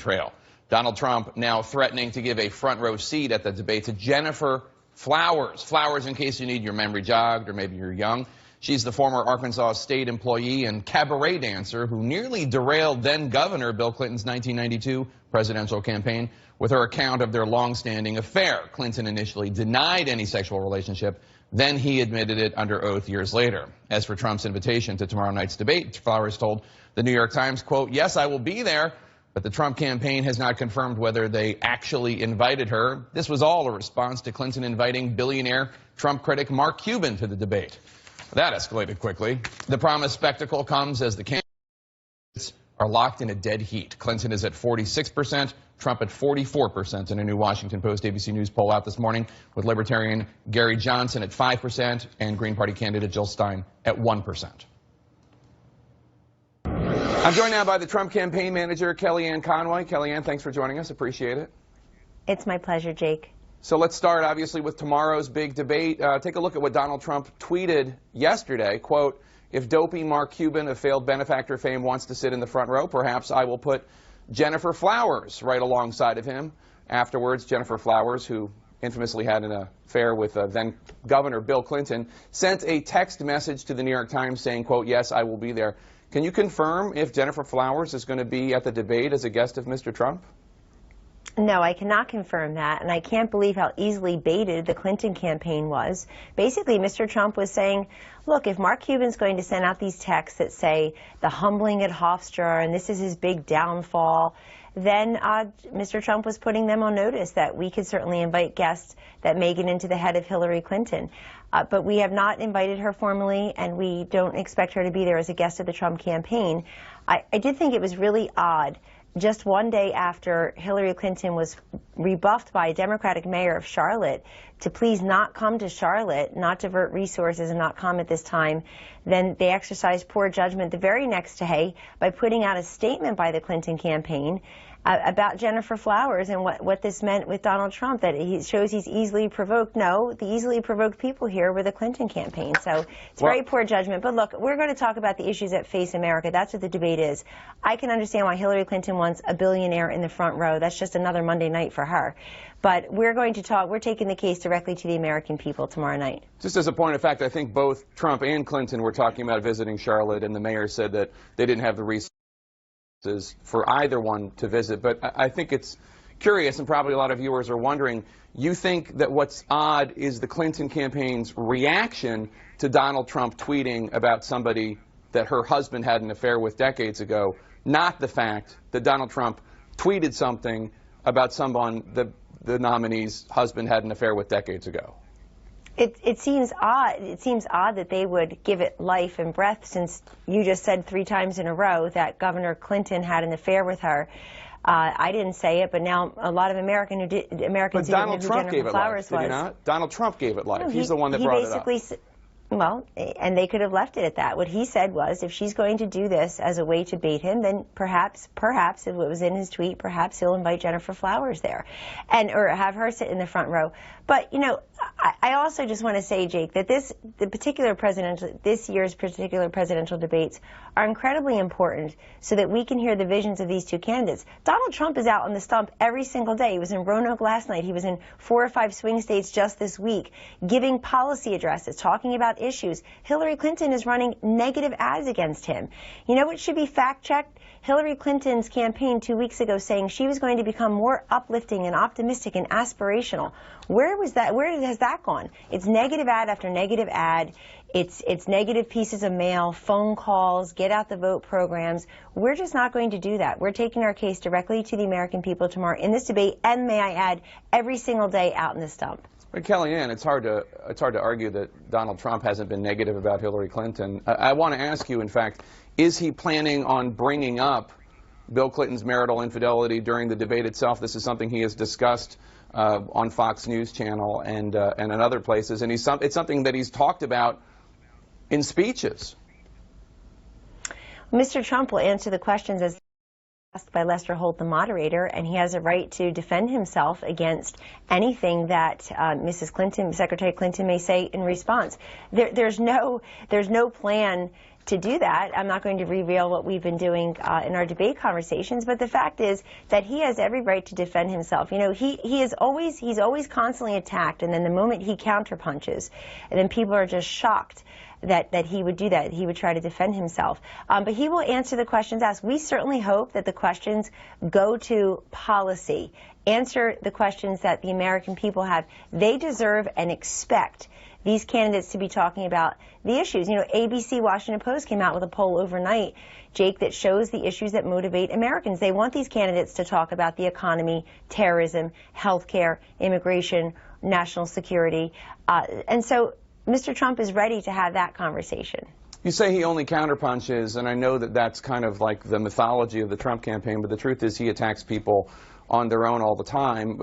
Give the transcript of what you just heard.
trail. Donald Trump now threatening to give a front row seat at the debate to Gennifer Flowe. Flowers, in case you need your memory jogged or maybe you're young. She's the former Arkansas state employee and cabaret dancer who nearly derailed then-Governor Bill Clinton's 1992 presidential campaign with her account of their long-standing affair. Clinton initially denied any sexual relationship, then he admitted it under oath years later. As for Trump's invitation to tomorrow night's debate, Flowers told the New York Times, quote, "Yes, I will be there," but the Trump campaign has not confirmed whether they actually invited her. This was all a response to Clinton inviting billionaire Trump critic Mark Cuban to the debate. That escalated quickly. The promised spectacle comes as the candidates are locked in a dead heat. Clinton is at 46%, Trump at 44% in a new Washington Post ABC News poll out this morning, with Libertarian Gary Johnson at 5% and Green Party candidate Jill Stein at 1%. I'm joined now by the Trump campaign manager, Kellyanne Conway. Kellyanne, thanks for joining us. Appreciate it. It's my pleasure, Jake. So let's start, obviously, with tomorrow's big debate. Take a look at what Donald Trump tweeted yesterday. Quote, "If dopey Mark Cuban of failed benefactor fame wants to sit in the front row, perhaps I will put Gennifer Flowe right alongside of him." Afterwards, Gennifer Flowe, who infamously had an affair with then-Governor Bill Clinton, sent a text message to the New York Times saying, quote, "Yes, I will be there." Can you confirm if Gennifer Flowe is going to be at the debate as a guest of Mr. Trump? No, I cannot confirm that, and I can't believe how easily baited the Clinton campaign was. Basically, Mr. Trump was saying, look, if Mark Cuban's going to send out these texts that say the humbling at Hofstra and this is his big downfall, then Mr. Trump was putting them on notice that we could certainly invite guests that may get into the head of Hillary Clinton. But we have not invited her formally, and we don't expect her to be there as a guest of the Trump campaign. I did think it was really odd. Just one day after Hillary Clinton was rebuffed by a Democratic mayor of Charlotte to please not come to Charlotte, not divert resources and not come at this time, then they exercised poor judgment the very next day by putting out a statement by the Clinton campaign about Gennifer Flowe and what this meant with Donald Trump, that he shows he's easily provoked. No, the easily provoked people here were the Clinton campaign. So it's very poor judgment. But look, we're going to talk about the issues that face America. That's what the debate is. I can understand why Hillary Clinton wants a billionaire in the front row. That's just another Monday night for her. But we're going to talk, we're taking the case directly to the American people tomorrow night. Just as a point of fact, I think both Trump and Clinton were talking about visiting Charlotte, and the mayor said that they didn't have the resources for either one to visit. But I think it's curious, and probably a lot of viewers are wondering, you think that what's odd is the Clinton campaign's reaction to Donald Trump tweeting about somebody that her husband had an affair with decades ago, not the fact that Donald Trump tweeted something about someone that the nominee's husband had an affair with decades ago. It seems odd. It seems odd that they would give it life and breath, since you just said 3 times in a row that Governor Clinton had an affair with her. I didn't say it, but now a lot of Americans who didn't know who Gennifer Flowe was. Did he not? Donald Trump gave it life. No, he's the one that brought it up. Well, and they could have left it at that. What he said was, if she's going to do this as a way to bait him, then perhaps, if it was in his tweet, perhaps he'll invite Gennifer Flowe there, or have her sit in the front row. But, you know, I also just want to say, Jake, that this year's particular presidential debates are incredibly important so that we can hear the visions of these two candidates. Donald Trump is out on the stump every single day. He was in Roanoke last night. He was in 4 or 5 swing states just this week, giving policy addresses, talking about issues. Hillary Clinton is running negative ads against him. You know what should be fact-checked? Hillary Clinton's campaign 2 weeks ago saying she was going to become more uplifting and optimistic and aspirational. Where was that? Where has that gone? It's negative ad after negative ad. It's negative pieces of mail, phone calls, get out the vote programs. We're just not going to do that. We're taking our case directly to the American people tomorrow in this debate, and may I add, every single day out in the stump. But Kellyanne, it's hard to argue that Donald Trump hasn't been negative about Hillary Clinton. I want to ask you, in fact, is he planning on bringing up Bill Clinton's marital infidelity during the debate itself? This is something he has discussed on Fox News Channel and in other places, and it's something that he's talked about in speeches. Mr. Trump will answer the questions as asked by Lester Holt, the moderator, and he has a right to defend himself against anything that Mrs. Clinton, Secretary Clinton, may say in response. There's no plan to do that. I'm not going to reveal what we've been doing in our debate conversations, but the fact is that he has every right to defend himself. You know, he's always constantly attacked, and then the moment he counterpunches, and then people are just shocked that he would do that. He would try to defend himself. But he will answer the questions asked. We certainly hope that the questions go to policy, answer the questions that the American people have. They deserve and expect these candidates to be talking about the issues. You know, ABC, Washington Post came out with a poll overnight, Jake, that shows the issues that motivate Americans. They want these candidates to talk about the economy, terrorism, health care, immigration, national security. And so Mr. Trump is ready to have that conversation. You say he only counterpunches, and I know that that's kind of like the mythology of the Trump campaign, but the truth is he attacks people on their own all the time.